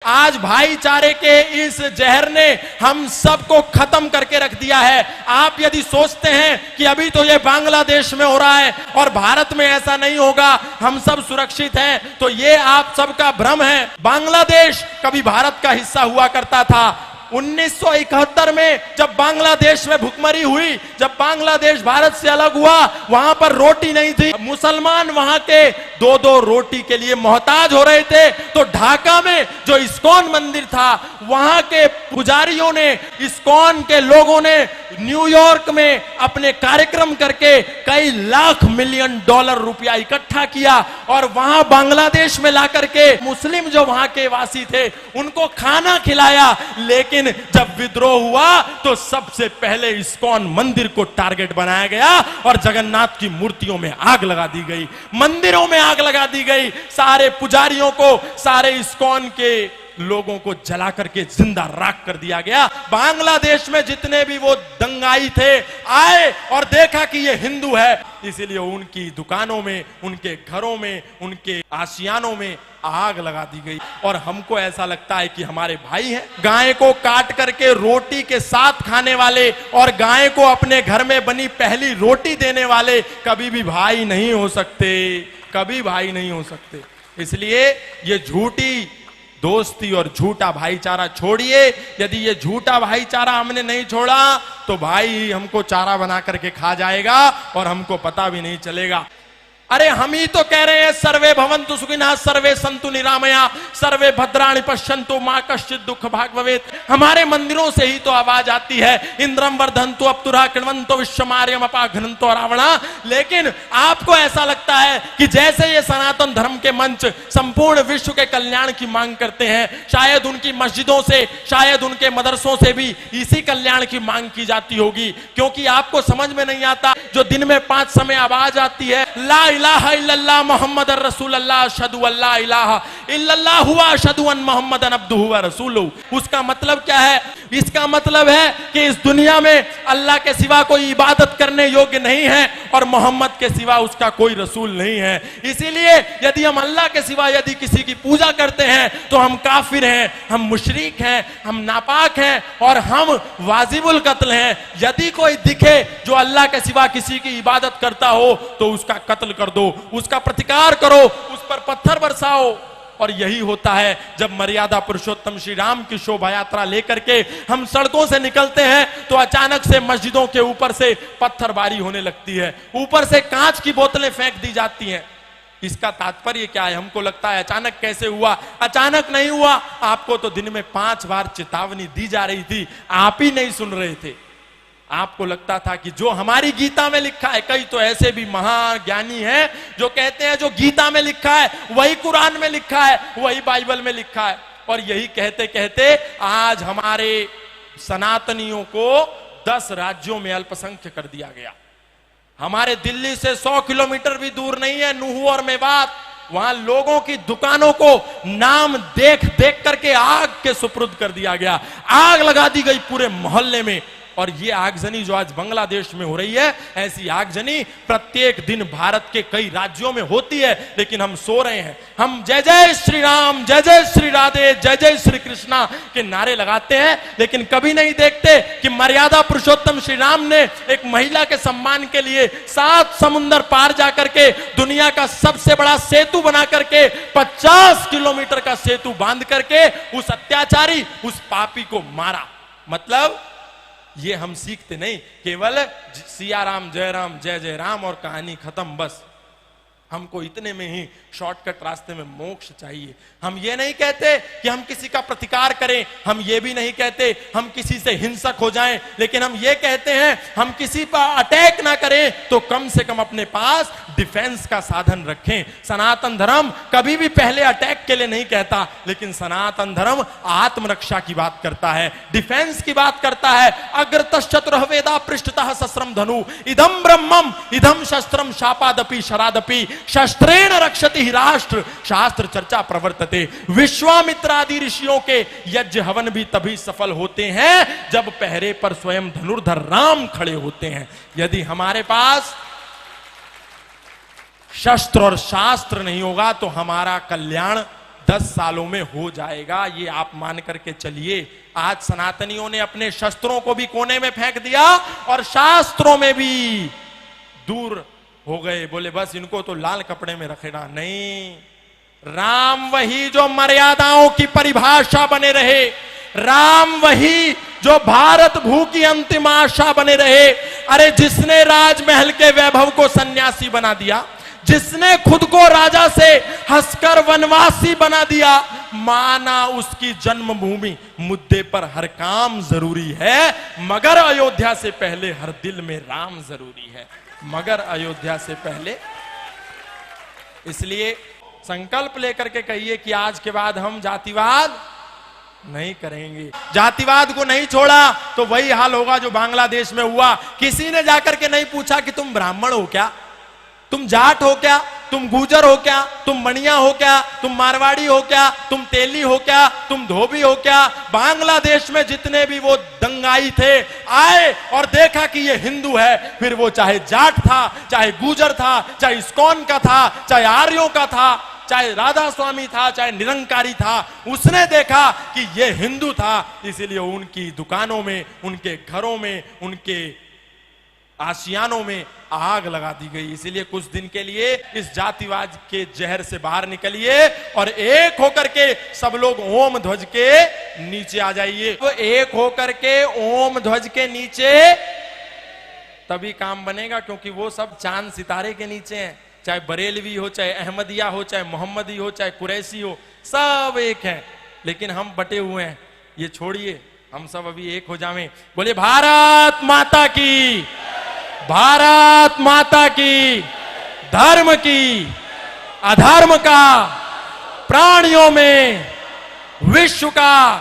आज भाईचारे के इस जहर ने हम सबको खत्म करके रख दिया है। आप यदि सोचते हैं कि अभी तो ये बांग्लादेश में हो रहा है और भारत में ऐसा नहीं होगा, हम सब सुरक्षित हैं, तो ये आप सबका भ्रम है। बांग्लादेश कभी भारत का हिस्सा हुआ करता था। 1971 में जब बांग्लादेश में भुखमरी हुई, जब बांग्लादेश भारत से अलग हुआ, वहां पर रोटी नहीं थी। मुसलमान वहां के दो दो रोटी के लिए मोहताज हो रहे थे। तो ढाका में जो इस्कॉन मंदिर था, वहां के पुजारियों ने, इस्कॉन के लोगों ने न्यूयॉर्क में अपने कार्यक्रम करके कई लाख मिलियन डॉलर रुपया इकट्ठा किया और वहां बांग्लादेश में लाकर के मुस्लिम जो वहां के वासी थे उनको खाना खिलाया। लेकिन जब विद्रोह हुआ तो सबसे पहले इस्कॉन मंदिर को टारगेट बनाया गया और जगन्नाथ की मूर्तियों में आग लगा दी गई, मंदिरों में आग लगा दी गई, सारे पुजारियों को, सारे इस्कॉन के लोगों को जला करके जिंदा राख कर दिया गया। बांग्लादेश में जितने भी वो दंगाई थे आए और देखा कि ये हिंदू है, इसीलिए उनकी दुकानों में, उनके घरों में, उनके आशियानों में आग लगा दी गई। और हमको ऐसा लगता है कि हमारे भाई हैं। गाय को काट करके रोटी के साथ खाने वाले और गाय को अपने घर में बनी पहली रोटी देने वाले कभी भी भाई नहीं हो सकते, कभी भाई नहीं हो सकते। इसलिए ये झूठी दोस्ती और झूठा भाईचारा छोड़िए। यदि ये झूठा भाईचारा हमने नहीं छोड़ा तो भाई हमको चारा बना करके खा जाएगा और हमको पता भी नहीं चलेगा। अरे हम ही तो कह रहे हैं सर्वे भवन्तु सुखिनः, सर्वे सन्तु निरामया, सर्वे भद्राणि पश्यन्तु मा कश्चित् दुःख भाग् भवेत्। हमारे मंदिरों से ही तो आवाज आती है, इंद्रम वर्धन्तु अप्तुरा कृण्वन्तो विश्वमार्यम अपाघ्नन्तो रावणा। लेकिन आपको ऐसा लगता है कि जैसे ये सनातन धर्म के मंच संपूर्ण विश्व के कल्याण की मांग करते हैं, शायद उनकी मस्जिदों से, शायद उनके मदरसों से भी इसी कल्याण की मांग की जाती होगी। क्योंकि आपको समझ में नहीं आता, जो दिन में 5 समय आवाज आती है, ला इलाहा इल्लल्लाह मुहम्मद रसूलुल्लाह अशहदु अल्ला इलाहा इल्लल्लाह हुवा अशहदु अन मुहम्मदन अब्दुहु व रसूलुहु। उसका मतलब क्या है? इसका मतलब है कि इस दुनिया में अल्लाह के सिवा कोई इबादत करने योग्य नहीं है और मोहम्मद के सिवा उसका कोई रसूल नहीं है। इसीलिए यदि हम अल्लाह के सिवा यदि किसी की पूजा करते हैं तो हम काफिर हैं, हम मुशरिक हैं, हम नापाक हैं और हम वाजिबुल कत्ल हैं। यदि कोई दिखे जो अल्लाह के सिवा किसी की इबादत करता हो तो उसका कत्ल कर दो, उसका प्रतिकार करो, उस पर पत्थर बरसाओ। और यही होता है जब मर्यादा पुरुषोत्तम श्री राम की शोभा यात्रा लेकर के हम सड़कों से निकलते हैं तो अचानक से मस्जिदों के ऊपर से पत्थरबारी होने लगती है, ऊपर से कांच की बोतलें फेंक दी जाती हैं। इसका तात्पर्य क्या है? हमको लगता है अचानक कैसे हुआ? अचानक नहीं हुआ, आपको तो दिन में 5 बार चेतावनी दी जा रही थी, आप ही नहीं सुन रहे थे। आपको लगता था कि जो हमारी गीता में लिखा है, कई तो ऐसे भी महाज्ञानी हैं जो कहते हैं जो गीता में लिखा है वही कुरान में लिखा है, वही बाइबल में लिखा है। और यही कहते कहते आज हमारे सनातनियों को 10 राज्यों में अल्पसंख्य कर दिया गया। हमारे दिल्ली से 100 किलोमीटर भी दूर नहीं है नूह और मेवात, वहां लोगों की दुकानों को नाम देख देख करके आग के सुपुर्द कर दिया गया, आग लगा दी गई पूरे मोहल्ले में। और ये आगजनी जो आज बांग्लादेश में हो रही है, ऐसी आगजनी प्रत्येक दिन भारत के कई राज्यों में होती है, लेकिन हम सो रहे हैं। हम जय जय श्री राम, जय जय श्री राधे, जय जय श्री कृष्णा के नारे लगाते हैं, लेकिन कभी नहीं देखते कि मर्यादा पुरुषोत्तम श्री राम ने एक महिला के सम्मान के लिए 7 समुंदर पार जाकर के दुनिया का सबसे बड़ा सेतु बना करके 50 किलोमीटर का सेतु बांध करके उस अत्याचारी, उस पापी को मारा। मतलब ये हम सीखते नहीं, केवल सिया राम जय राम जय जय राम और कहानी खत्म, बस। हमको इतने में ही शॉर्टकट रास्ते में मोक्ष चाहिए। हम ये नहीं कहते कि हम किसी का प्रतिकार करें, हम ये भी नहीं कहते हम किसी से हिंसक हो जाएं, लेकिन हम ये कहते हैं हम किसी पर अटैक ना करें तो कम से कम अपने पास डिफेंस का साधन रखें। सनातन धर्म कभी भी पहले अटैक के लिए नहीं कहता, लेकिन सनातन धर्म आत्मरक्षा की बात करता है, डिफेंस की बात करता है। अग्रतश्चतुरः वेदा पृष्ठतः सस्रम धनु इदम ब्रह्मम इदम शस्त्रम शापादपि शरादपि शस्त्रेण रक्षति ही राष्ट्र शास्त्र चर्चा प्रवर्तते। विश्वामित्रादि ऋषियों के यज्ञ हवन भी तभी सफल होते हैं जब पहरे पर स्वयं धनुर्धर राम खड़े होते हैं। यदि हमारे पास शस्त्र और शास्त्र नहीं होगा तो हमारा कल्याण 10 सालों में हो जाएगा, ये आप मान करके चलिए। आज सनातनियों ने अपने शस्त्रों को भी कोने में फेंक दिया और शास्त्रों में भी दूर हो गए, बोले बस इनको तो लाल कपड़े में रखेना। नहीं, राम वही जो मर्यादाओं की परिभाषा बने रहे, राम वही जो भारत भू की अंतिम आशा बने रहे। अरे जिसने राजमहल के वैभव को सन्यासी बना दिया, जिसने खुद को राजा से हंसकर वनवासी बना दिया, माना उसकी जन्मभूमि मुद्दे पर हर काम जरूरी है, मगर अयोध्या से पहले हर दिल में राम जरूरी है, मगर अयोध्या से पहले। इसलिए संकल्प लेकर के कहिए कि आज के बाद हम जातिवाद नहीं करेंगे। जातिवाद को नहीं छोड़ा तो वही हाल होगा जो बांग्लादेश में हुआ। किसी ने जाकर के नहीं पूछा कि तुम ब्राह्मण हो क्या, तुम जाट हो क्या, तुम गुजर हो क्या, तुम मणिया हो क्या, तुम मारवाड़ी हो क्या, तुम तेली हो क्या, तुम धोबी हो क्या। बांग्लादेश में जितने भी वो दंगाई थे आए और देखा कि ये हिंदू है, फिर वो चाहे जाट था, चाहे गुजर था, चाहे इस्कॉन का था, चाहे आर्यों का था, चाहे राधा स्वामी था, चाहे निरंकारी था, उसने देखा कि ये हिंदू था। इसीलिए उनकी दुकानों में, उनके घरों में, उनके आशियानों में आग लगा दी गई। इसीलिए कुछ दिन के लिए इस जातिवाद के जहर से बाहर निकलिए और एक होकर के सब लोग ओम ध्वज के नीचे आ जाइए। तो एक होकर के ओम ध्वज के नीचे तभी काम बनेगा, क्योंकि वो सब चांद सितारे के नीचे हैं। चाहे बरेलवी हो, चाहे अहमदिया हो, चाहे मोहम्मदी हो, चाहे कुरैशी हो, सब एक हैं, लेकिन हम बटे हुए हैं। ये छोड़िए, हम सब अभी एक हो जावें। बोले भारत माता की, भारत माता की, धर्म की, अधर्म का, प्राणियों में, विश्व का